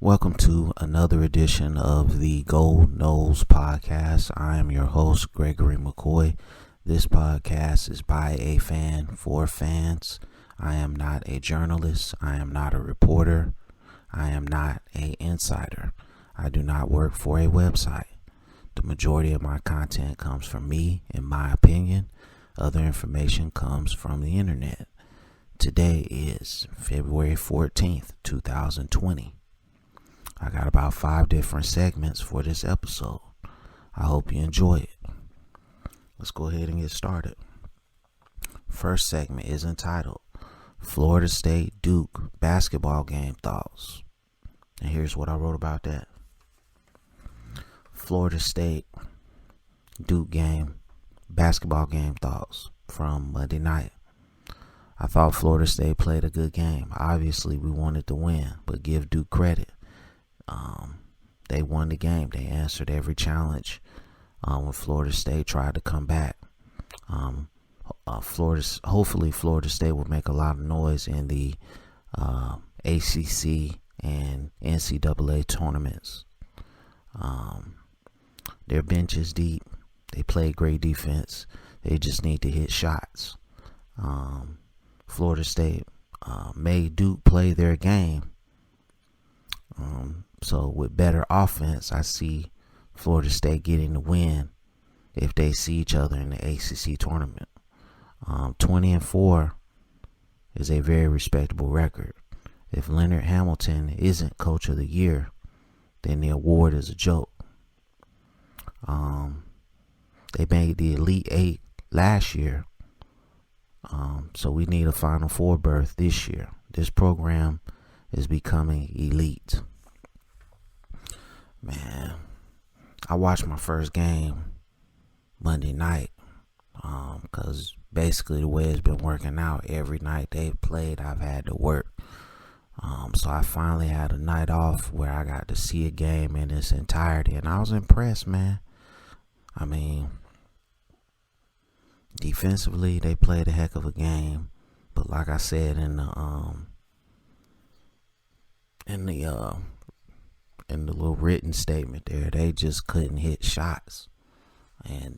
Welcome to another edition of the Noles Podcast. I am your host, Gregory McCoy. This podcast is by a fan for fans. I am not a journalist. I am not a reporter. I am not an insider. I do not work for a website. The majority of my content comes from me, in my opinion. Other information comes from the internet. Today is February 14th, 2020. I got about 5 different segments for this episode. I hope you enjoy it. Let's go ahead and get started. First segment is entitled Florida State Duke Basketball Game Thoughts. And here's what I wrote about that. Florida State Duke basketball game thoughts from Monday night. I thought Florida State played a good game. Obviously, we wanted to win, but give Duke credit. They won the game. They answered every challenge when Florida State tried to come back. Hopefully Florida State will make a lot of noise in the ACC and NCAA tournaments. Their bench is deep. They play great defense. They just need to hit shots. Florida State made Duke play their game. So with better offense, I see Florida State getting the win if they see each other in the ACC tournament. 20-4 is a very respectable record. If Leonard Hamilton isn't Coach of the Year, then the award is a joke. They made the Elite Eight last year, so we need a Final Four berth this year. This program is becoming elite. Man, I watched my first game Monday night because basically the way it's been working out, every night they've played, I've had to work. So I finally had a night off where I got to see a game in its entirety, and I was impressed, man. I mean, defensively, they played a heck of a game, but like I said in the little written statement there, they just couldn't hit shots, and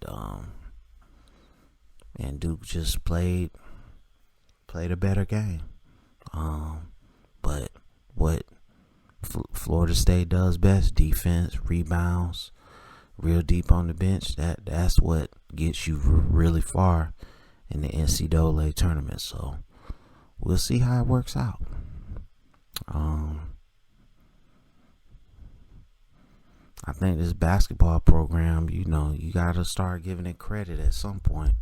Duke just played a better game. But what Florida State does best, defense, rebounds, real deep on the bench, that's what gets you really far in the NCAA tournament. So we'll see how it works out. I think this basketball program, you got to start giving it credit at some point.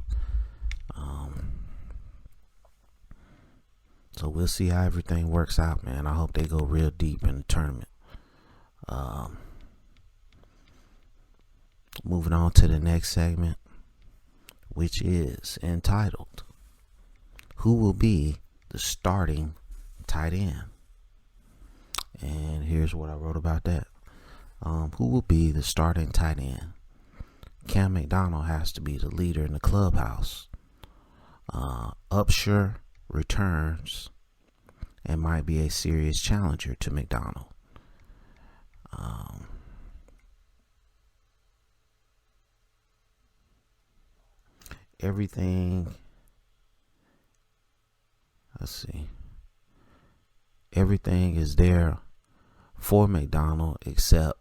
So we'll see how everything works out, man. I hope they go real deep in the tournament. Moving on to the next segment, which is entitled, Who Will Be the Starting Tight End? And here's what I wrote about that. Who will be the starting tight end? Cam McDonald has to be the leader in the clubhouse. Upshur returns and might be a serious challenger to McDonald. Everything is there for McDonald except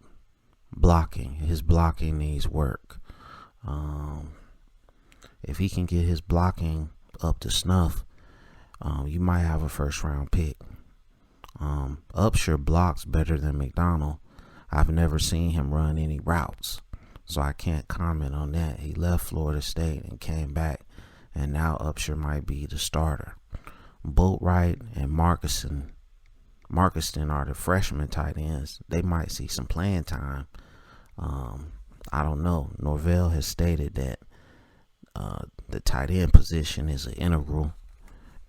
blocking. His blocking needs work. If he can get his blocking up to snuff, you might have a first round pick. Upshur blocks better than McDonald. I've never seen him run any routes, so I can't comment on that. He left Florida State and came back, and now Upshur might be the starter. Boatwright and Markison are the freshman tight ends. They might see some playing time. I don't know. Norvell has stated that the tight end position is an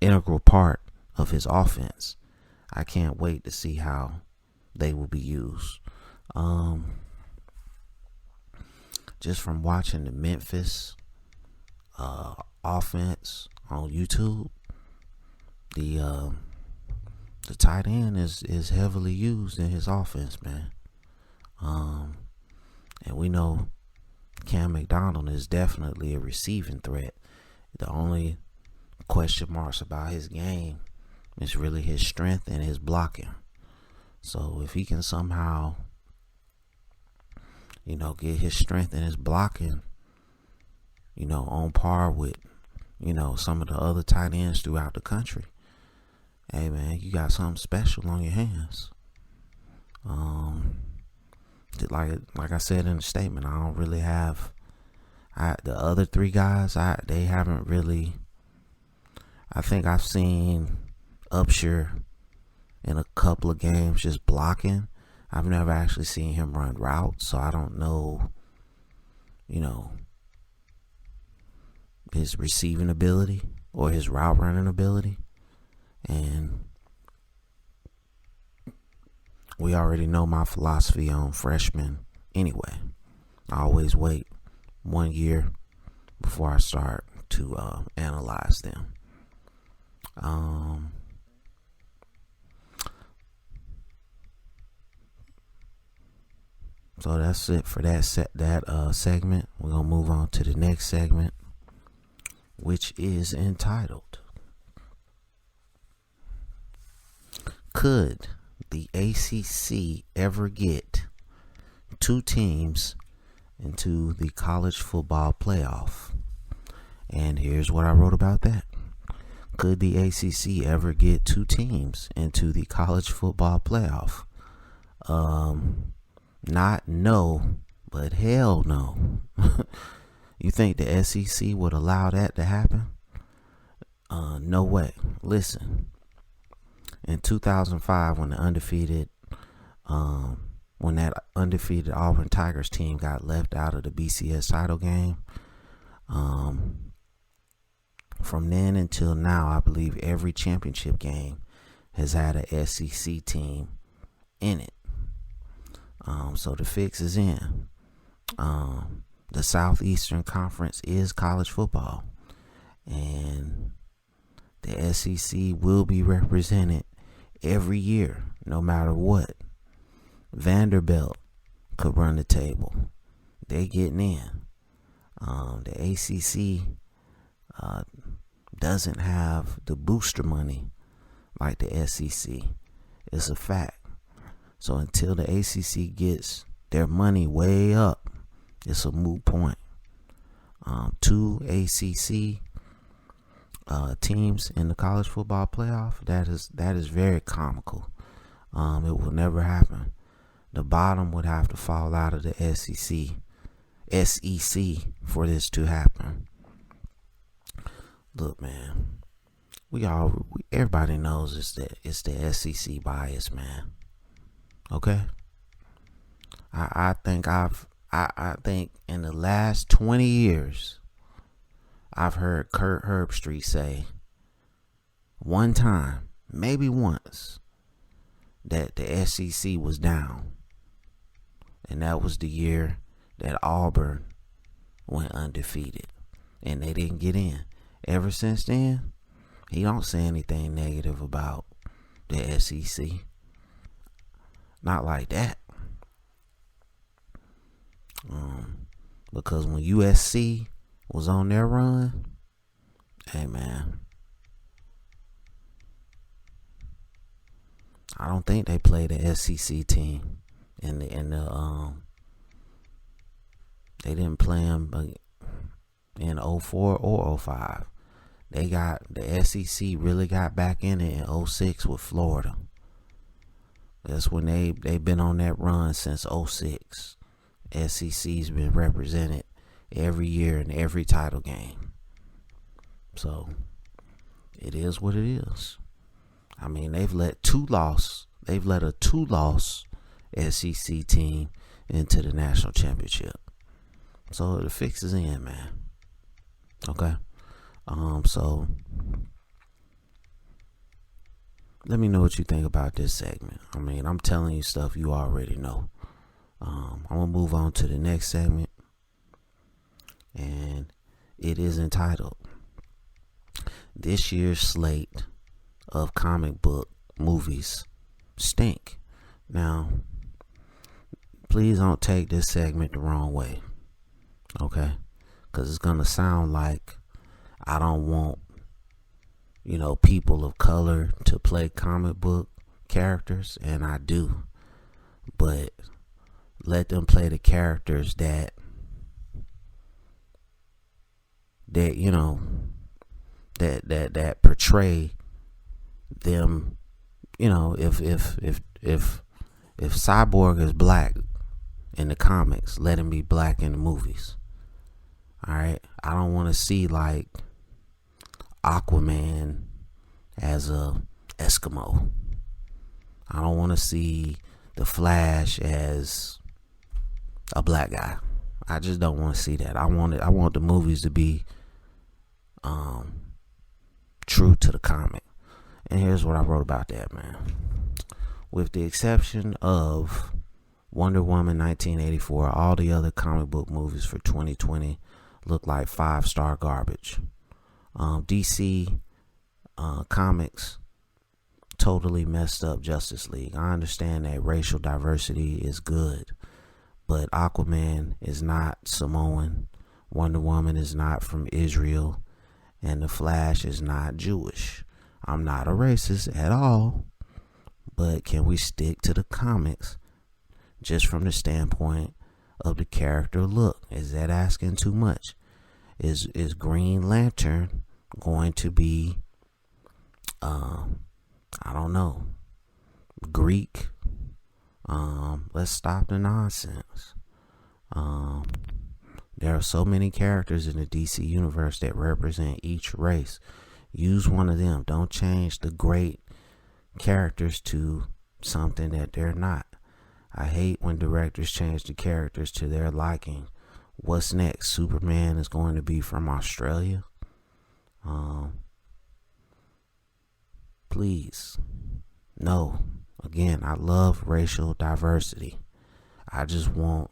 integral part of his offense. I can't wait to see how they will be used. Just from watching the Memphis offense on YouTube, the the tight end is heavily used in his offense, man. And we know Cam McDonald is definitely a receiving threat. The only question marks about his game is really his strength and his blocking. So if he can somehow, get his strength and his blocking, on par with, some of the other tight ends throughout the country, hey man, you got something special on your hands. Like I said in the statement, I don't really have the other three guys. They haven't really. I think I've seen Upshur in a couple of games just blocking. I've never actually seen him run routes, so I don't know, his receiving ability or his route running ability. And we already know my philosophy on freshmen anyway. I always wait 1 year before I start to analyze them. So that's it for that segment. We're gonna move on to the next segment, which is entitled, "Could the ACC ever get 2 teams into the college football playoff?" And here's what I wrote about that. Could the ACC ever get 2 teams into the college football playoff? Not no, but hell no. You think the SEC would allow that to happen? No way. Listen, in 2005, when that undefeated Auburn Tigers team got left out of the BCS title game, from then until now, I believe every championship game has had a SEC team in it. So the fix is in. The Southeastern Conference is college football, and the SEC will be represented every year, no matter what. Vanderbilt could run the table. They getting in. The ACC doesn't have the booster money like the SEC. It's a fact. So until the ACC gets their money way up, it's a moot point. 2 ACC teams in the college football playoff, that is very comical. It will never happen. The bottom would have to fall out of the SEC for this to happen. Look, man, everybody knows it's the SEC bias, man. Okay, I think in the last 20 years, I've heard Kurt Herbstreit say one time, maybe once, that the SEC was down, and that was the year that Auburn went undefeated, and they didn't get in. Ever since then, he don't say anything negative about the SEC. Not like that. Because when USC was on their run, hey man, I don't think they played the SEC team they didn't play them in 04 or 05. The SEC really got back in it in 06 with Florida. That's when they've been on that run since 06. SEC's been represented every year in every title game. So it is what it is. I mean, they've let a 2-loss SEC team into the national championship. So the fix is in, man. Okay. So let me know what you think about this segment. I mean, I'm telling you stuff you already know. I'm going to move on to the next segment. And it is entitled, "This year's slate of comic book movies stink. Now, please don't take this segment the wrong way, okay? Because it's going to sound like I don't want, people of color to play comic book characters, and I do. But let them play the characters that portray them. If Cyborg is black in the comics, let him be black in the movies. All right, I don't want to see like Aquaman as a Eskimo. I don't want to see the Flash as a black guy. I just don't want to see that. I want the movies to be true to the comic. And here's what I wrote about that, man. With the exception of Wonder Woman 1984, all the other comic book movies for 2020 look like 5-star garbage. DC Comics totally messed up Justice League. I understand that racial diversity is good, but Aquaman is not Samoan, Wonder Woman is not from Israel, and the Flash is not Jewish. I'm not a racist at all, but can we stick to the comics just from the standpoint of the character look? Is that asking too much? Is Green Lantern going to be I don't know, Greek? Let's stop the nonsense. There are so many characters in the DC universe that represent each race. Use one of them. Don't change the great characters to something that they're not. I hate when directors change the characters to their liking. What's next? Superman is going to be from Australia? Please. No. Again, I love racial diversity. I just want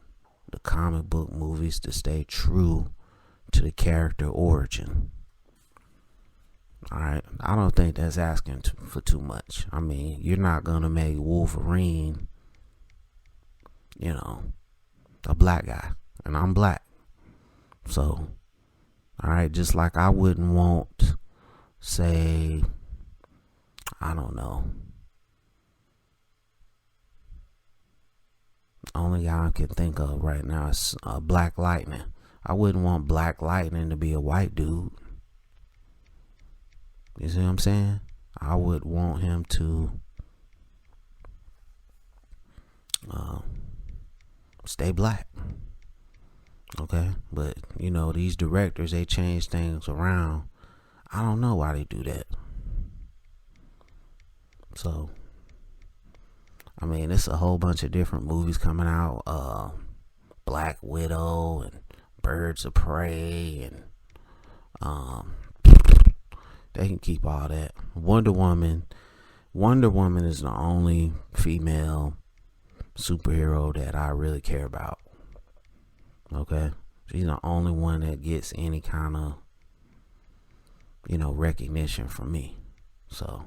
the comic book movies to stay true to the character origin. Alright, I don't think that's asking for too much. I mean, you're not going to make Wolverine, a black guy. And I'm black. So, alright, just like I wouldn't want, say, I don't know, only guy I can think of right now is Black Lightning. I wouldn't want Black Lightning to be a white dude. You see what I'm saying? I would want him to stay black. Okay? But, these directors, they change things around. I don't know why they do that. So, I mean, it's a whole bunch of different movies coming out. Black Widow and Birds of Prey and they can keep all that. Wonder Woman is the only female superhero that I really care about. Okay? She's the only one that gets any kind of, recognition from me. So,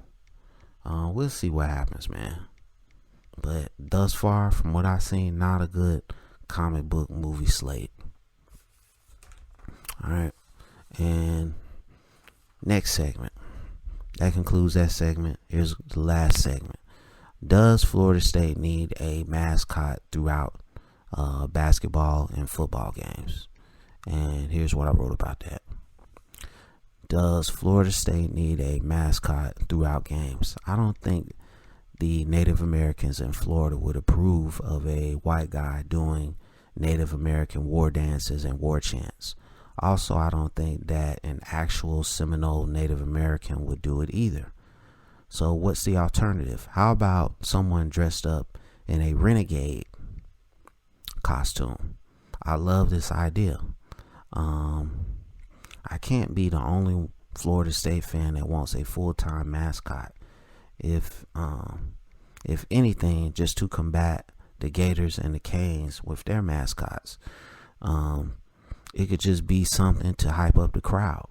we'll see what happens, man. But thus far, from what I've seen, not a good comic book movie slate. Alright. And next segment. That concludes that segment. Here's the last segment. Does Florida State need a mascot throughout basketball and football games? And here's what I wrote about that. Does Florida State need a mascot throughout games? I don't think the Native Americans in Florida would approve of a white guy doing Native American war dances and war chants. Also, I don't think that an actual Seminole Native American would do it either. So what's the alternative? How about someone dressed up in a renegade costume? I love this idea. I can't be the only Florida State fan that wants a full-time mascot. If anything, just to combat the Gators and the Canes with their mascots. It could just be something to hype up the crowd.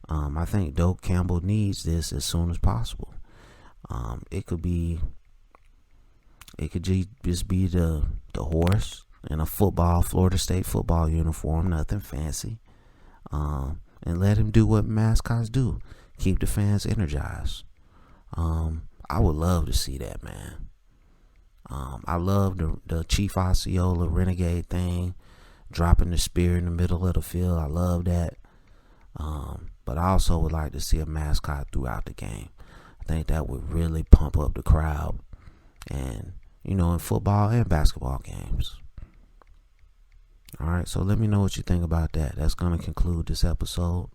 I think Doak Campbell needs this as soon as possible. It could just be the horse in a Florida State football uniform, nothing fancy. And let him do what mascots do, keep the fans energized. I would love to see that, man. I love the Chief Osceola Renegade thing, dropping the spear in the middle of the field. I love that. But I also would like to see a mascot throughout the game. I think that would really pump up the crowd, and in football and basketball games. All right, so let me know what you think about that. That's going to conclude this episode.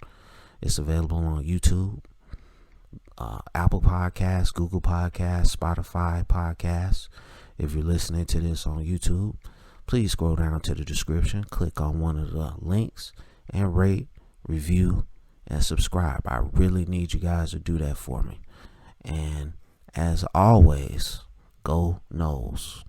It's available on YouTube, Apple Podcasts, Google Podcasts, Spotify Podcasts. If you're listening to this on YouTube, please scroll down to the description, click on one of the links, and rate, review, and subscribe. I really need you guys to do that for me. And as always, go Noles.